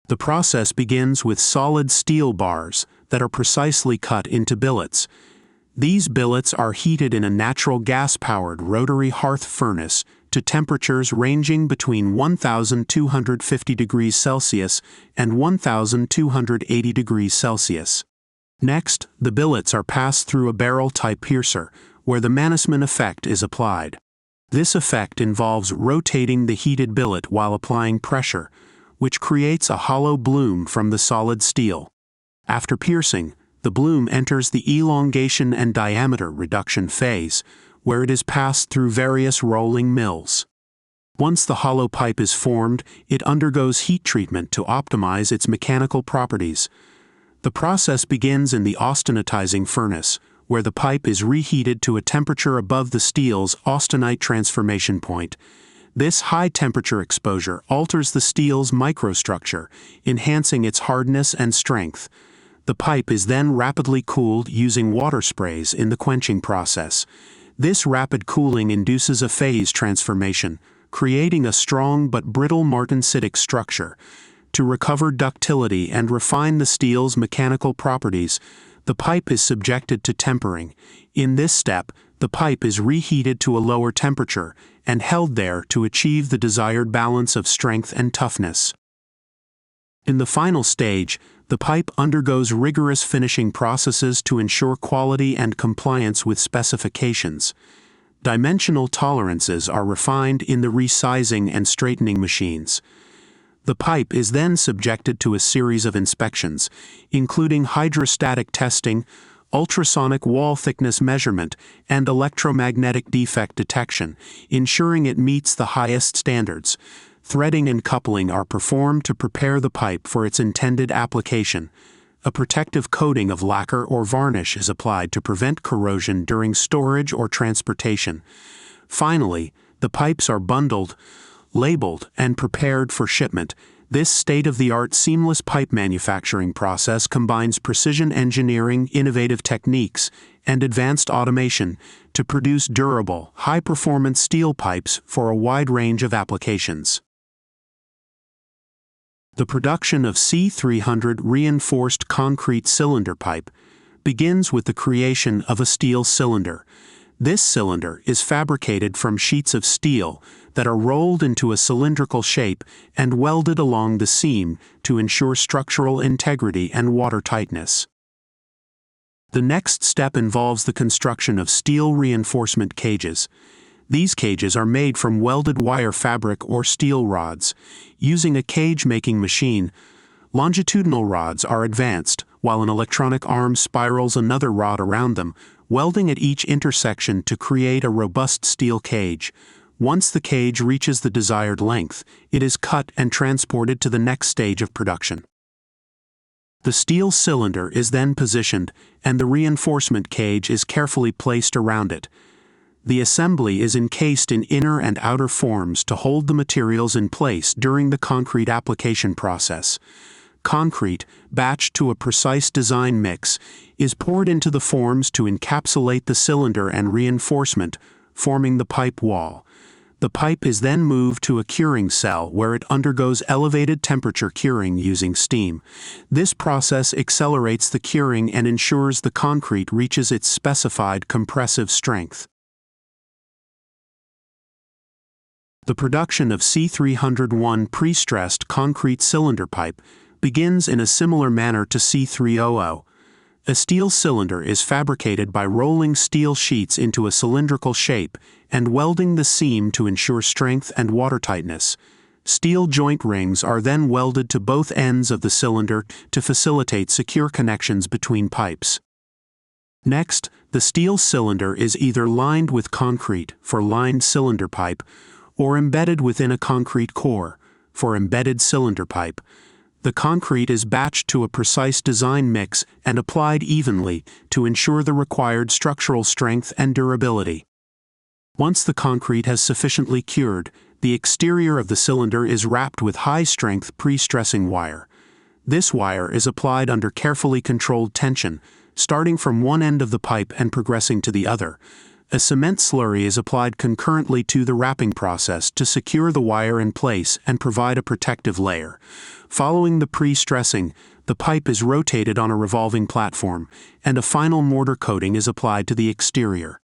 The process begins with solid steel bars that are precisely cut into billets. These billets are heated in a natural gas-powered rotary hearth furnace to temperatures ranging between 1,250 degrees Celsius and 1,280 degrees Celsius. Next, the billets are passed through a barrel-type piercer, where the Mannesmann effect is applied. This effect involves rotating the heated billet while applying pressure, which creates a hollow bloom from the solid steel. After piercing, the bloom enters the elongation and diameter reduction phase, where it is passed through various rolling mills. Once the hollow pipe is formed, it undergoes heat treatment to optimize its mechanical properties. The process begins in the austenitizing furnace, where the pipe is reheated to a temperature above the steel's austenite transformation point. This high-temperature exposure alters the steel's microstructure, enhancing its hardness and strength. The pipe is then rapidly cooled using water sprays in the quenching process. This rapid cooling induces a phase transformation, creating a strong but brittle martensitic structure. To recover ductility and refine the steel's mechanical properties, the pipe is subjected to tempering. In this step, the pipe is reheated to a lower temperature and held there to achieve the desired balance of strength and toughness. In the final stage, the pipe undergoes rigorous finishing processes to ensure quality and compliance with specifications. Dimensional tolerances are refined in the resizing and straightening machines. The pipe is then subjected to a series of inspections, including hydrostatic testing, ultrasonic wall thickness measurement, and electromagnetic defect detection, ensuring it meets the highest standards. Threading and coupling are performed to prepare the pipe for its intended application. A protective coating of lacquer or varnish is applied to prevent corrosion during storage or transportation. Finally, the pipes are bundled, labeled, and prepared for shipment. This state-of-the-art seamless pipe manufacturing process combines precision engineering, innovative techniques, and advanced automation to produce durable, high-performance steel pipes for a wide range of applications. The production of C300 reinforced concrete cylinder pipe begins with the creation of a steel cylinder. This cylinder is fabricated from sheets of steel that are rolled into a cylindrical shape and welded along the seam to ensure structural integrity and watertightness. The next step involves the construction of steel reinforcement cages. These cages are made from welded wire fabric or steel rods. Using a cage-making machine, longitudinal rods are advanced, while an electronic arm spirals another rod around them, welding at each intersection to create a robust steel cage. Once the cage reaches the desired length, it is cut and transported to the next stage of production. The steel cylinder is then positioned, and the reinforcement cage is carefully placed around it. The assembly is encased in inner and outer forms to hold the materials in place during the concrete application process. Concrete, batched to a precise design mix, is poured into the forms to encapsulate the cylinder and reinforcement, forming the pipe wall. The pipe is then moved to a curing cell where it undergoes elevated temperature curing using steam. This process accelerates the curing and ensures the concrete reaches its specified compressive strength. The production of C301 pre-stressed concrete cylinder pipe begins in a similar manner to C300. A steel cylinder is fabricated by rolling steel sheets into a cylindrical shape and welding the seam to ensure strength and watertightness. Steel joint rings are then welded to both ends of the cylinder to facilitate secure connections between pipes. Next, the steel cylinder is either lined with concrete for lined cylinder pipe or embedded within a concrete core for embedded cylinder pipe. The concrete is batched to a precise design mix and applied evenly to ensure the required structural strength and durability. Once the concrete has sufficiently cured, the exterior of the cylinder is wrapped with high-strength pre-stressing wire. This wire is applied under carefully controlled tension, starting from one end of the pipe and progressing to the other. A cement slurry is applied concurrently to the wrapping process to secure the wire in place and provide a protective layer. Following the pre-stressing, the pipe is rotated on a revolving platform, and a final mortar coating is applied to the exterior.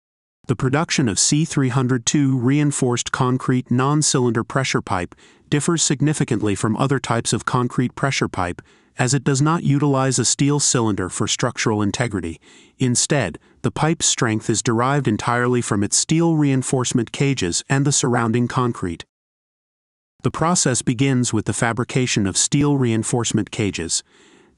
The production of C302 reinforced concrete non-cylinder pressure pipe differs significantly from other types of concrete pressure pipe, as it does not utilize a steel cylinder for structural integrity. Instead, the pipe's strength is derived entirely from its steel reinforcement cages and the surrounding concrete. The process begins with the fabrication of steel reinforcement cages.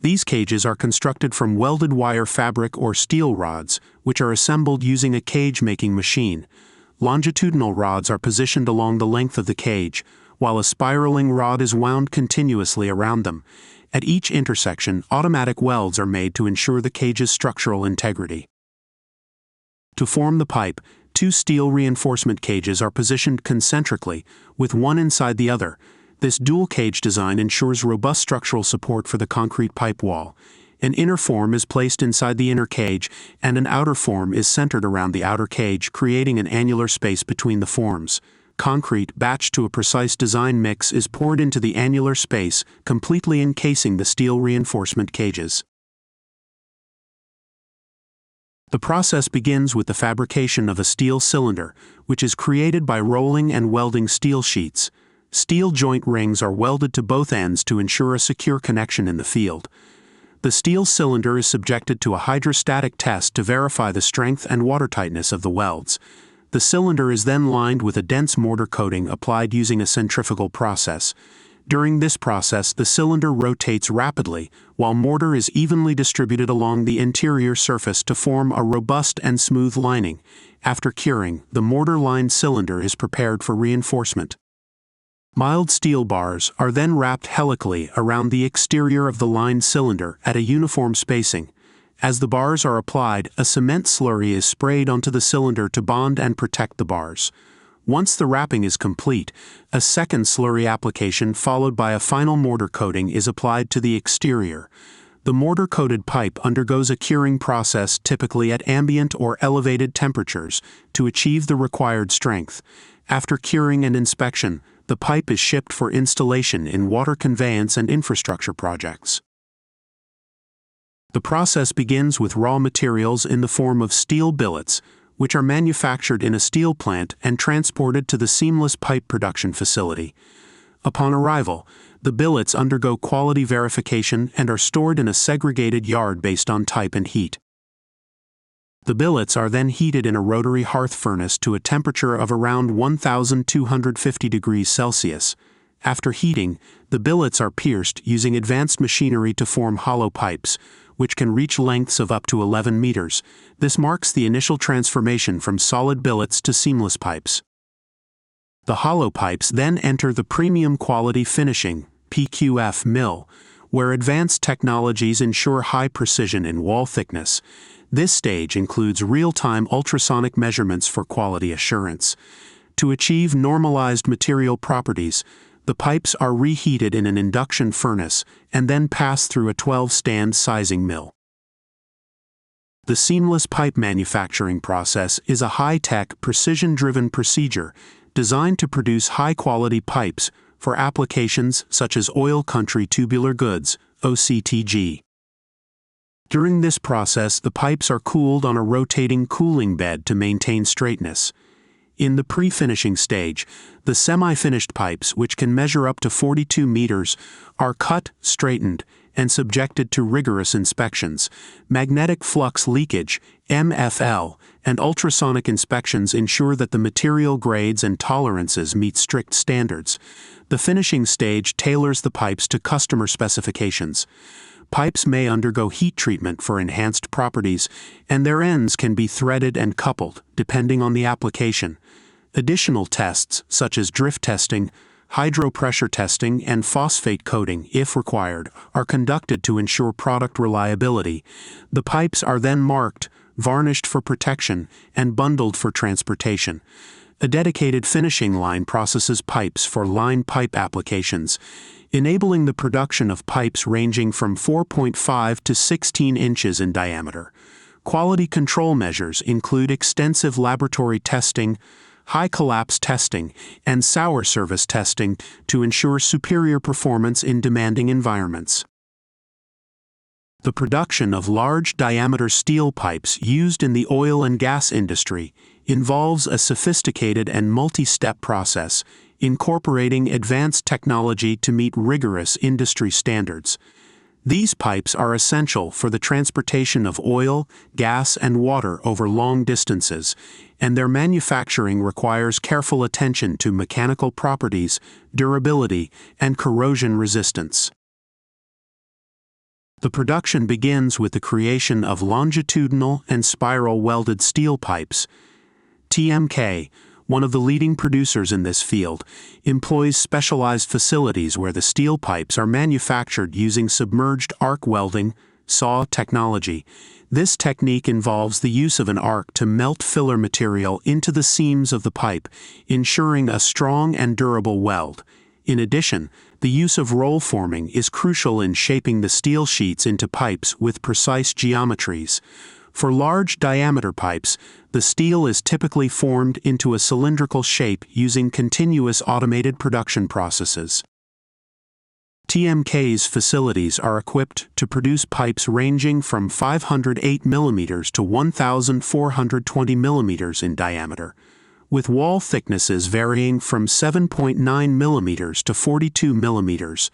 These cages are constructed from welded wire fabric or steel rods, which are assembled using a cage-making machine. Longitudinal rods are positioned along the length of the cage, while a spiraling rod is wound continuously around them. At each intersection, automatic welds are made to ensure the cage's structural integrity. To form the pipe, two steel reinforcement cages are positioned concentrically, with one inside the other. This dual cage design ensures robust structural support for the concrete pipe wall. An inner form is placed inside the inner cage, and an outer form is centered around the outer cage, creating an annular space between the forms. Concrete, batched to a precise design mix, is poured into the annular space, completely encasing the steel reinforcement cages. The process begins with the fabrication of a steel cylinder, which is created by rolling and welding steel sheets. Steel joint rings are welded to both ends to ensure a secure connection in the field. The steel cylinder is subjected to a hydrostatic test to verify the strength and watertightness of the welds. The cylinder is then lined with a dense mortar coating applied using a centrifugal process. During this process, the cylinder rotates rapidly, while mortar is evenly distributed along the interior surface to form a robust and smooth lining. After curing, the mortar-lined cylinder is prepared for reinforcement. Mild steel bars are then wrapped helically around the exterior of the lined cylinder at a uniform spacing. As the bars are applied, a cement slurry is sprayed onto the cylinder to bond and protect the bars. Once the wrapping is complete, a second slurry application followed by a final mortar coating is applied to the exterior. The mortar-coated pipe undergoes a curing process typically at ambient or elevated temperatures to achieve the required strength. After curing and inspection, the pipe is shipped for installation in water conveyance and infrastructure projects. The process begins with raw materials in the form of steel billets, which are manufactured in a steel plant and transported to the seamless pipe production facility. Upon arrival, the billets undergo quality verification and are stored in a segregated yard based on type and heat. The billets are then heated in a rotary hearth furnace to a temperature of around 1,250 degrees Celsius. After heating, the billets are pierced using advanced machinery to form hollow pipes, which can reach lengths of up to 11 meters. This marks the initial transformation from solid billets to seamless pipes. The hollow pipes then enter the premium quality finishing (PQF) mill, where advanced technologies ensure high precision in wall thickness. This stage includes real-time ultrasonic measurements for quality assurance. To achieve normalized material properties, the pipes are reheated in an induction furnace and then pass through a 12-stand sizing mill. The seamless pipe manufacturing process is a high-tech, precision-driven procedure designed to produce high-quality pipes for applications such as oil country tubular goods, OCTG. During this process, the pipes are cooled on a rotating cooling bed to maintain straightness. In the pre-finishing stage, the semi-finished pipes, which can measure up to 42 meters, are cut, straightened, and subjected to rigorous inspections. Magnetic flux leakage, MFL, and ultrasonic inspections ensure that the material grades and tolerances meet strict standards. The finishing stage tailors the pipes to customer specifications. Pipes may undergo heat treatment for enhanced properties, and their ends can be threaded and coupled, depending on the application. Additional tests, such as drift testing, hydropressure testing, and phosphate coating, if required, are conducted to ensure product reliability. The pipes are then marked, varnished for protection, and bundled for transportation. A dedicated finishing line processes pipes for line pipe applications, enabling the production of pipes ranging from 4.5 to 16 inches in diameter. Quality control measures include extensive laboratory testing, high collapse testing, and sour service testing to ensure superior performance in demanding environments. The production of large diameter steel pipes used in the oil and gas industry involves a sophisticated and multi-step process, incorporating advanced technology to meet rigorous industry standards. These pipes are essential for the transportation of oil, gas, and water over long distances, and their manufacturing requires careful attention to mechanical properties, durability, and corrosion resistance. The production begins with the creation of longitudinal and spiral welded steel pipes. TMK, one of the leading producers in this field, employs specialized facilities where the steel pipes are manufactured using submerged arc welding (SAW) technology. This technique involves the use of an arc to melt filler material into the seams of the pipe, ensuring a strong and durable weld. In addition, the use of roll forming is crucial in shaping the steel sheets into pipes with precise geometries. For large diameter pipes, the steel is typically formed into a cylindrical shape using continuous automated production processes. TMK's facilities are equipped to produce pipes ranging from 508 mm to 1,420 mm in diameter, with wall thicknesses varying from 7.9 mm to 42 mm.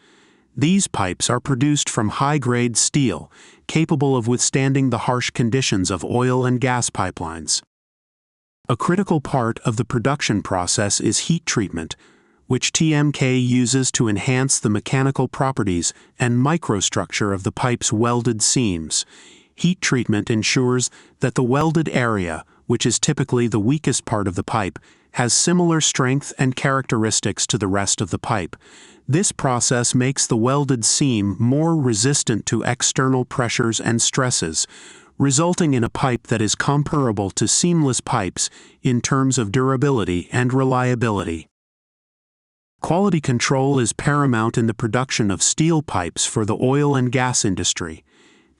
These pipes are produced from high-grade steel, capable of withstanding the harsh conditions of oil and gas pipelines. A critical part of the production process is heat treatment, which TMK uses to enhance the mechanical properties and microstructure of the pipe's welded seams. Heat treatment ensures that the welded area, which is typically the weakest part of the pipe, has similar strength and characteristics to the rest of the pipe. This process makes the welded seam more resistant to external pressures and stresses, resulting in a pipe that is comparable to seamless pipes in terms of durability and reliability. Quality control is paramount in the production of steel pipes for the oil and gas industry.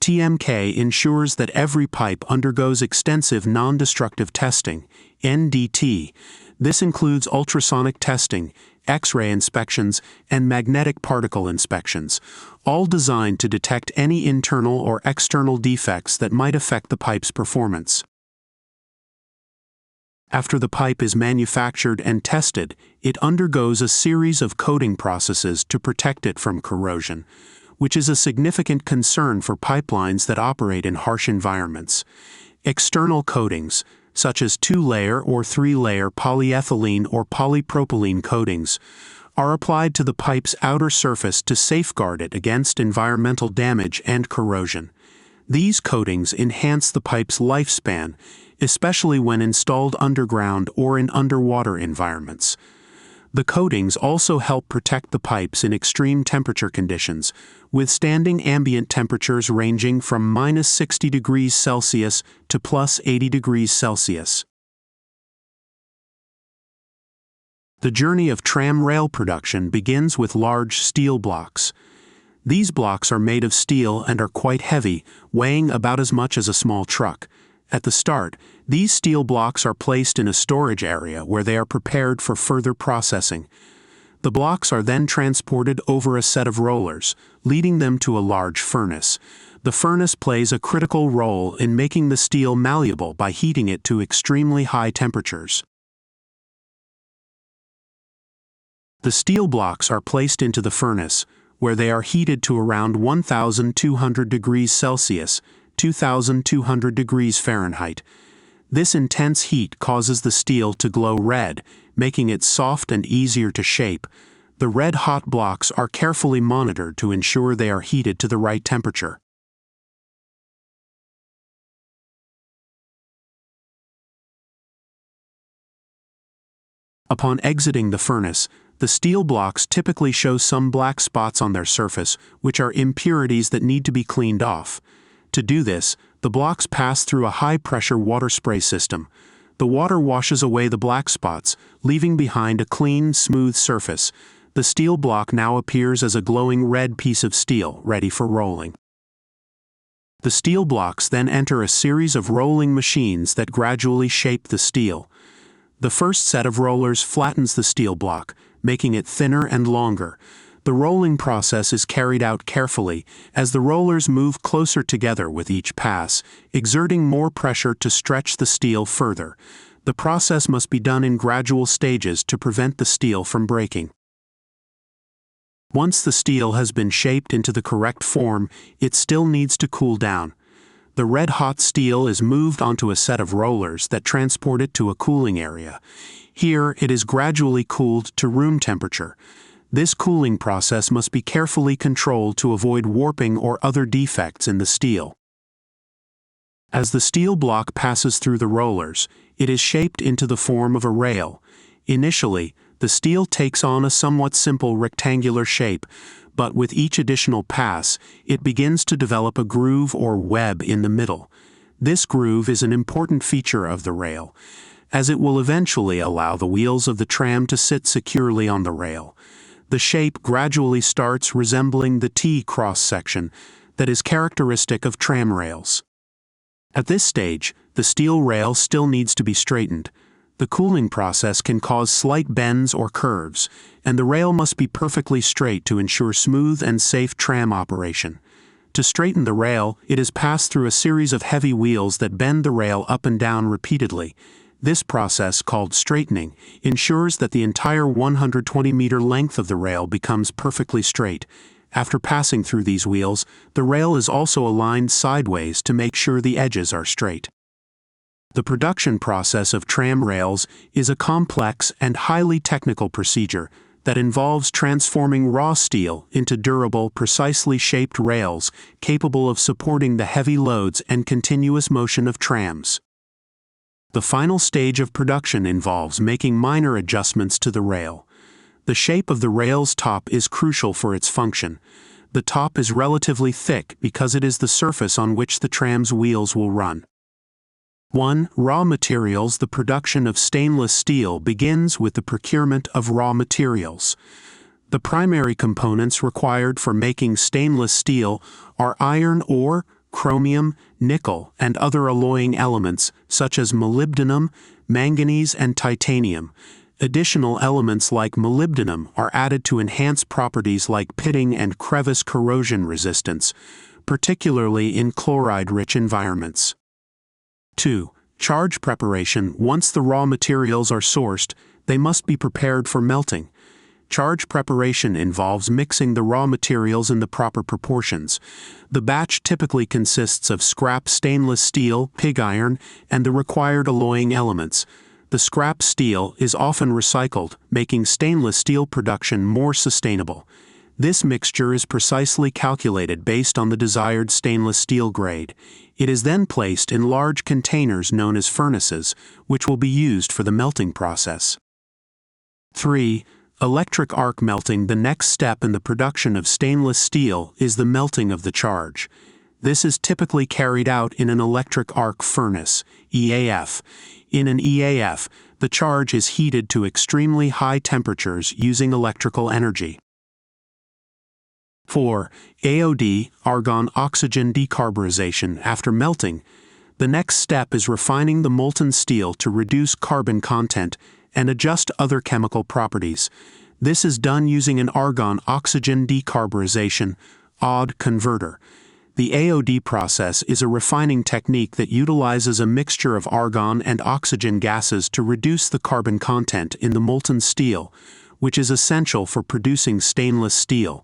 TMK ensures that every pipe undergoes extensive non-destructive testing, NDT. This includes ultrasonic testing, X-ray inspections, and magnetic particle inspections, all designed to detect any internal or external defects that might affect the pipe's performance. After the pipe is manufactured and tested, it undergoes a series of coating processes to protect it from corrosion, which is a significant concern for pipelines that operate in harsh environments. External coatings, such as 2-layer or 3-layer polyethylene or polypropylene coatings, are applied to the pipe's outer surface to safeguard it against environmental damage and corrosion. These coatings enhance the pipe's lifespan, especially when installed underground or in underwater environments. The coatings also help protect the pipes in extreme temperature conditions, withstanding ambient temperatures ranging from -60 degrees Celsius to +80 degrees Celsius. The journey of tram rail production begins with large steel blocks. These blocks are made of steel and are quite heavy, weighing about as much as a small truck. At the start, these steel blocks are placed in a storage area where they are prepared for further processing. The blocks are then transported over a set of rollers, leading them to a large furnace. The furnace plays a critical role in making the steel malleable by heating it to extremely high temperatures. The steel blocks are placed into the furnace, where they are heated to around 1,200 degrees Celsius, 2,200 degrees Fahrenheit. This intense heat causes the steel to glow red, making it soft and easier to shape. The red-hot blocks are carefully monitored to ensure they are heated to the right temperature. Upon exiting the furnace, the steel blocks typically show some black spots on their surface, which are impurities that need to be cleaned off. To do this, the blocks pass through a high-pressure water spray system. The water washes away the black spots, leaving behind a clean, smooth surface. The steel block now appears as a glowing red piece of steel, ready for rolling. The steel blocks then enter a series of rolling machines that gradually shape the steel. The first set of rollers flattens the steel block, making it thinner and longer. The rolling process is carried out carefully as the rollers move closer together with each pass, exerting more pressure to stretch the steel further. The process must be done in gradual stages to prevent the steel from breaking. Once the steel has been shaped into the correct form, it still needs to cool down. The red-hot steel is moved onto a set of rollers that transport it to a cooling area. Here, it is gradually cooled to room temperature. This cooling process must be carefully controlled to avoid warping or other defects in the steel. As the steel block passes through the rollers, it is shaped into the form of a rail. Initially, the steel takes on a somewhat simple rectangular shape, but with each additional pass, it begins to develop a groove or web in the middle. This groove is an important feature of the rail, as it will eventually allow the wheels of the tram to sit securely on the rail. The shape gradually starts resembling the T cross-section that is characteristic of tram rails. At this stage, the steel rail still needs to be straightened. The cooling process can cause slight bends or curves, and the rail must be perfectly straight to ensure smooth and safe tram operation. To straighten the rail, it is passed through a series of heavy wheels that bend the rail up and down repeatedly. This process, called straightening, ensures that the entire 120-meter length of the rail becomes perfectly straight. After passing through these wheels, the rail is also aligned sideways to make sure the edges are straight. The production process of tram rails is a complex and highly technical procedure that involves transforming raw steel into durable, precisely shaped rails capable of supporting the heavy loads and continuous motion of trams. The final stage of production involves making minor adjustments to the rail. The shape of the rail's top is crucial for its function. The top is relatively thick because it is the surface on which the tram's wheels will run. 1. Raw materials. The production of stainless steel begins with the procurement of raw materials. The primary components required for making stainless steel are iron ore, chromium, nickel, and other alloying elements such as molybdenum, manganese, and titanium. Additional elements like molybdenum are added to enhance properties like pitting and crevice corrosion resistance, particularly in chloride-rich environments. 2. Charge preparation. Once the raw materials are sourced, they must be prepared for melting. Charge preparation involves mixing the raw materials in the proper proportions. The batch typically consists of scrap stainless steel, pig iron, and the required alloying elements. The scrap steel is often recycled, making stainless steel production more sustainable. This mixture is precisely calculated based on the desired stainless steel grade. It is then placed in large containers known as furnaces, which will be used for the melting process. 3. Electric arc melting. The next step in the production of stainless steel is the melting of the charge. This is typically carried out in an electric arc furnace, EAF. In an EAF, the charge is heated to extremely high temperatures using electrical energy. 4. AOD, argon-oxygen decarburization. After melting, the next step is refining the molten steel to reduce carbon content and adjust other chemical properties. This is done using an argon-oxygen decarburization (OD) converter. The AOD process is a refining technique that utilizes a mixture of argon and oxygen gases to reduce the carbon content in the molten steel, which is essential for producing stainless steel.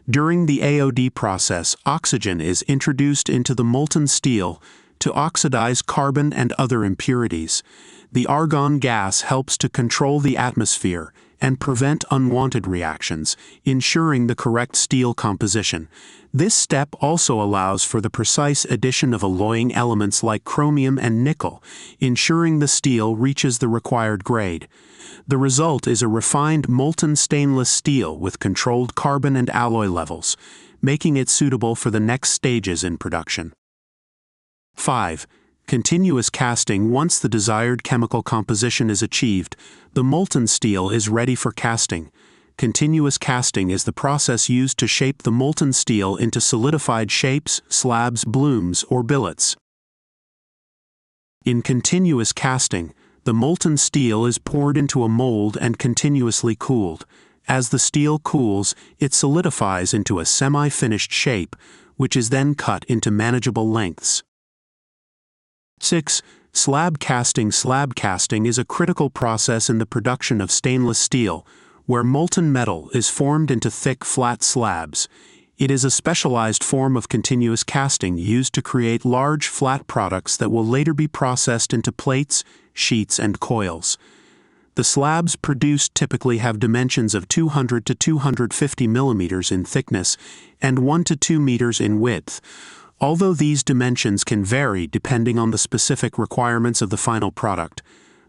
During the AOD process, oxygen is introduced into the molten steel to oxidize carbon and other impurities. The argon gas helps to control the atmosphere and prevent unwanted reactions, ensuring the correct steel composition. This step also allows for the precise addition of alloying elements like chromium and nickel, ensuring the steel reaches the required grade. The result is a refined molten stainless steel with controlled carbon and alloy levels, making it suitable for the next stages in production. 5. Continuous casting. Once the desired chemical composition is achieved, the molten steel is ready for casting. Continuous casting is the process used to shape the molten steel into solidified shapes, slabs, blooms, or billets. In continuous casting, the molten steel is poured into a mold and continuously cooled. As the steel cools, it solidifies into a semi-finished shape, which is then cut into manageable lengths. 6. Slab casting. Slab casting is a critical process in the production of stainless steel, where molten metal is formed into thick, flat slabs. It is a specialized form of continuous casting used to create large, flat products that will later be processed into plates, sheets, and coils. The slabs produced typically have dimensions of 200 to 250 millimeters in thickness and 1 to 2 meters in width. Although these dimensions can vary depending on the specific requirements of the final product,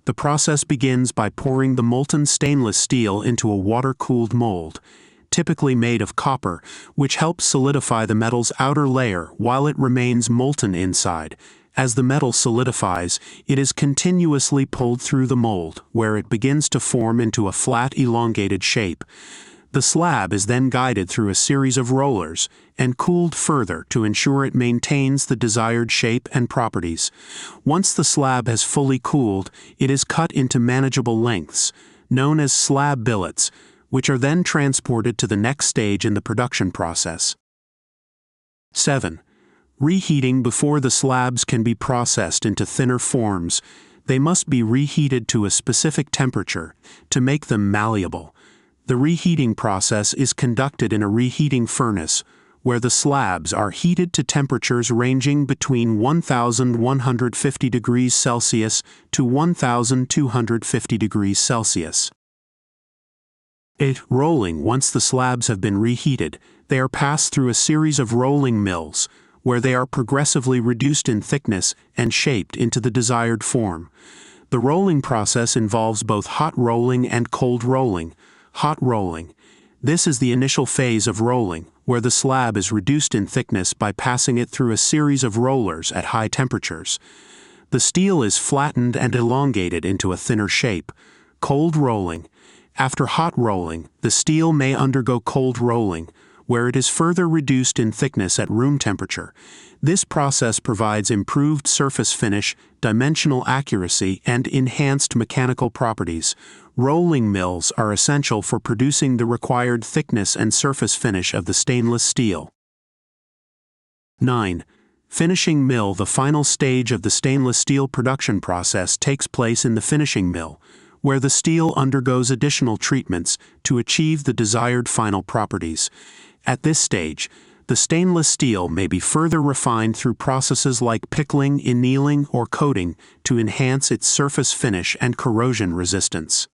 the process begins by pouring the molten stainless steel into a water-cooled mold, typically made of copper, which helps solidify the metal's outer layer while it remains molten inside. As the metal solidifies, it is continuously pulled through the mold, where it begins to form into a flat, elongated shape. The slab is then guided through a series of rollers and cooled further to ensure it maintains the desired shape and properties. Once the slab has fully cooled, it is cut into manageable lengths, known as slab billets, which are then transported to the next stage in the production process. 7. Reheating. Before the slabs can be processed into thinner forms, they must be reheated to a specific temperature to make them malleable. The reheating process is conducted in a reheating furnace, where the slabs are heated to temperatures ranging between 1,150 degrees Celsius to 1,250 degrees Celsius. 8. Rolling. Once the slabs have been reheated, they are passed through a series of rolling mills, where they are progressively reduced in thickness and shaped into the desired form. The rolling process involves both hot rolling and cold rolling. Hot rolling. This is the initial phase of rolling, where the slab is reduced in thickness by passing it through a series of rollers at high temperatures. The steel is flattened and elongated into a thinner shape. Cold rolling. After hot rolling, the steel may undergo cold rolling, where it is further reduced in thickness at room temperature. This process provides improved surface finish, dimensional accuracy, and enhanced mechanical properties. Rolling mills are essential for producing the required thickness and surface finish of the stainless steel. 9. Finishing mill. The final stage of the stainless steel production process takes place in the finishing mill, where the steel undergoes additional treatments to achieve the desired final properties. At this stage, the stainless steel may be further refined through processes like pickling, annealing, or coating to enhance its surface finish and corrosion resistance.